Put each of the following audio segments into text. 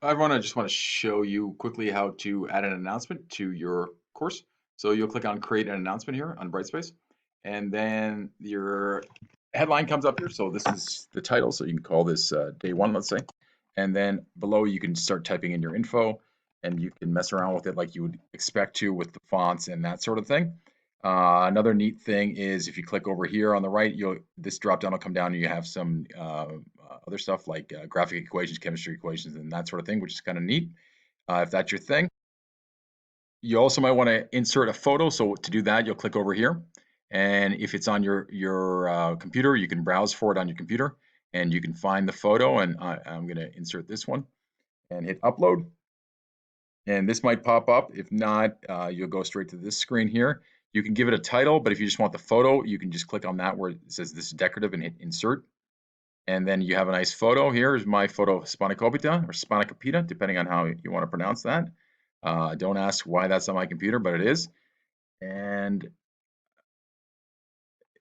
Hi everyone, I just want to show you quickly how to add an announcement to your course. So you'll click on create an announcement here on Brightspace, and then your headline comes up here. So this is the title, so you can call this day one, let's say. And then below you can start typing in your info, and you can mess around with it like you would expect to with the fonts and that sort of thing. Another neat thing is if you click over here on the right, this drop down will come down and you have some other stuff like graphic equations, chemistry equations, and that sort of thing, which is kind of neat if that's your thing. You also might want to insert a photo. So to do that, you'll click over here. And if it's on your computer, you can browse for it on your computer and you can find the photo. And I'm going to insert this one and hit upload. And this might pop up. If not, you'll go straight to this screen here. You can give it a title, but if you just want the photo, you can just click on that where it says this is decorative and hit insert. And then you have a nice photo. Here is my photo of Spanakopita or Spanakopita, depending on how you want to pronounce that. Don't ask why that's on my computer, but it is. And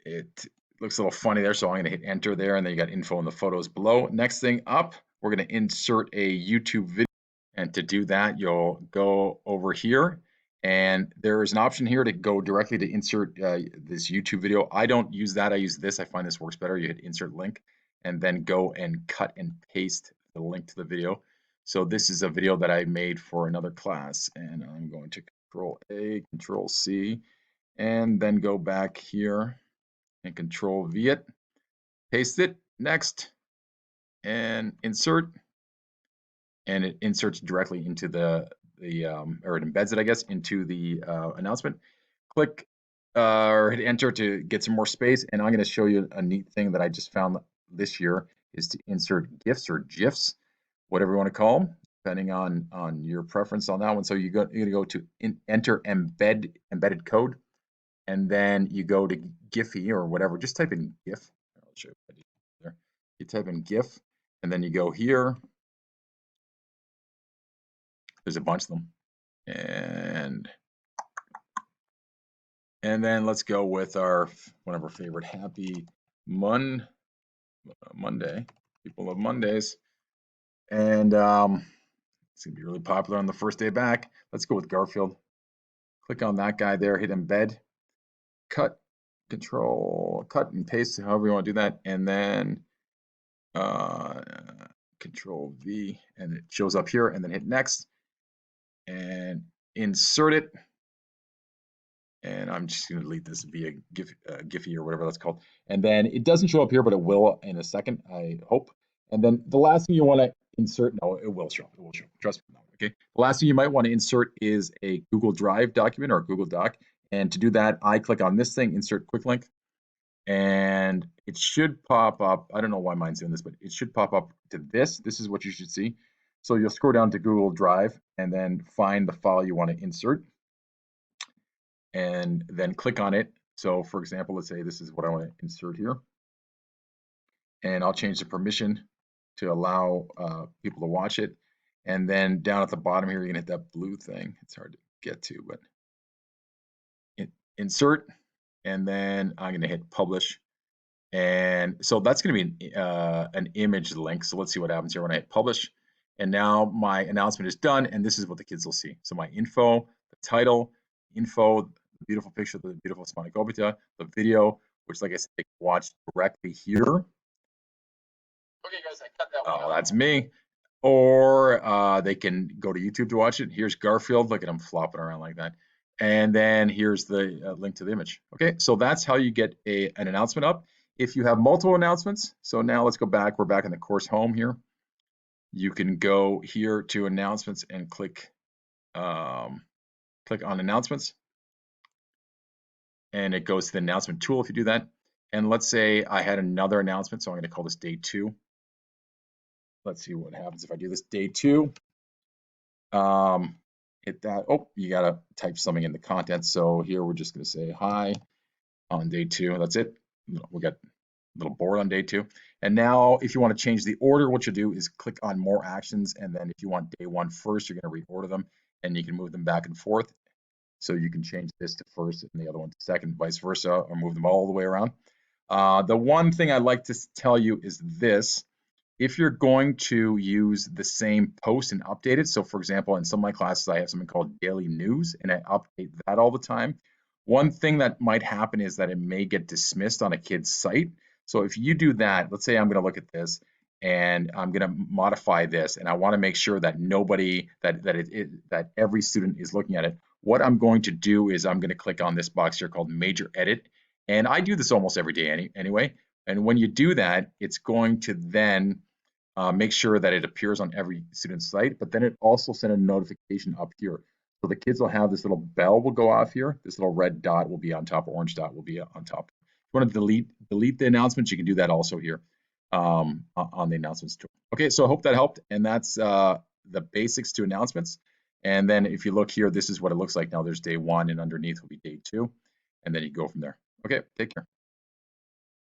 it looks a little funny there, so I'm going to hit enter there, and then you got info in the photos below. Next thing up, we're going to insert a YouTube video. And to do that, you'll go over here, and there is an option here to go directly to insert this YouTube video. I don't use that. I use this. I find this works better. You hit insert link, and then go and cut and paste the link to the video. So this is a video that I made for another class, and I'm going to Control A, Control C, and then go back here and Control V it, paste it, next, and insert, and it inserts directly into or it embeds it, I guess, into the announcement. Click or hit enter to get some more space, and I'm going to show you a neat thing that I just found this year is to insert gifs or gifs, whatever you want to call them, depending on your preference on that one. So you're going to go to enter embedded code, and then you go to Giphy or whatever. Just type in GIF. I'll show you what I did there. You type in GIF, and then you go here. There's a bunch of them, and then let's go with one of our favorite Happy Monday. People love Mondays, and it's gonna be really popular on the first day back. Let's go with Garfield. Click on that guy there. Hit embed. Cut. Cut and paste. However you want to do that, and then uh, Control V, and it shows up here, and then hit next and insert it. And I'm just going to delete this via Giphy or whatever that's called. And then it doesn't show up here, but it will in a second, I hope. And then the last thing you want to insert, no, it will show. It will show. Trust me. Okay. The last thing you might want to insert is a Google Drive document or a Google Doc. And to do that, I click on this thing, insert Quicklink, and it should pop up. I don't know why mine's doing this, but it should pop up to this. This is what you should see. So you'll scroll down to Google Drive and then find the file you want to insert and then click on it. So for example, let's say this is what I want to insert here. And I'll change the permission to allow people to watch it. And then down at the bottom here, you can hit that blue thing. It's hard to get to, but insert, and then I'm going to hit publish. And so that's going to be an image link. So let's see what happens here when I hit publish. And now my announcement is done, and this is what the kids will see. So my info, the title, info, the beautiful picture of the beautiful Spanakopita, the video, which, like I said, they can watch directly here. Okay, guys, I cut that one. Oh, that's me. Or they can go to YouTube to watch it. Here's Garfield. Look at him flopping around like that. And then here's the link to the image. Okay, so that's how you get an announcement up. If you have multiple announcements, so now let's go back. We're back in the course home here. You can go here to announcements and click on announcements. And it goes to the announcement tool if you do that. And let's say I had another announcement, so I'm going to call this day 2. Let's see what happens if I do this day 2. Hit that. Oh, you got to type something in the content. So here we're just going to say hi on day 2. That's it. We got a little board on day 2. And now if you want to change the order, what you do is click on more actions. And then if you want day 1 first, you're going to reorder them and you can move them back and forth. So you can change this to first and the other one to second, vice versa, or move them all the way around. The one thing I'd like to tell you is this. if you're going to use the same post and update it, so for example, in some of my classes, I have something called daily news and I update that all the time. One thing that might happen is that it may get dismissed on a kid's site. So if you do that, let's say I'm going to look at this and I'm going to modify this and I want to make sure that nobody, that every student is looking at it. What I'm going to do is I'm going to click on this box here called major edit. And I do this almost every day anyway. And when you do that, it's going to then make sure that it appears on every student's site, but then it also sent a notification up here. So the kids will have this little bell will go off here. This little red dot will be on top, orange dot will be on top. If you want to delete the announcements, you can do that also here on the announcements tool. Okay, so I hope that helped. And that's the basics to announcements. And then if you look here, this is what it looks like now. There's day 1 and underneath will be day 2. And then you go from there. Okay, take care.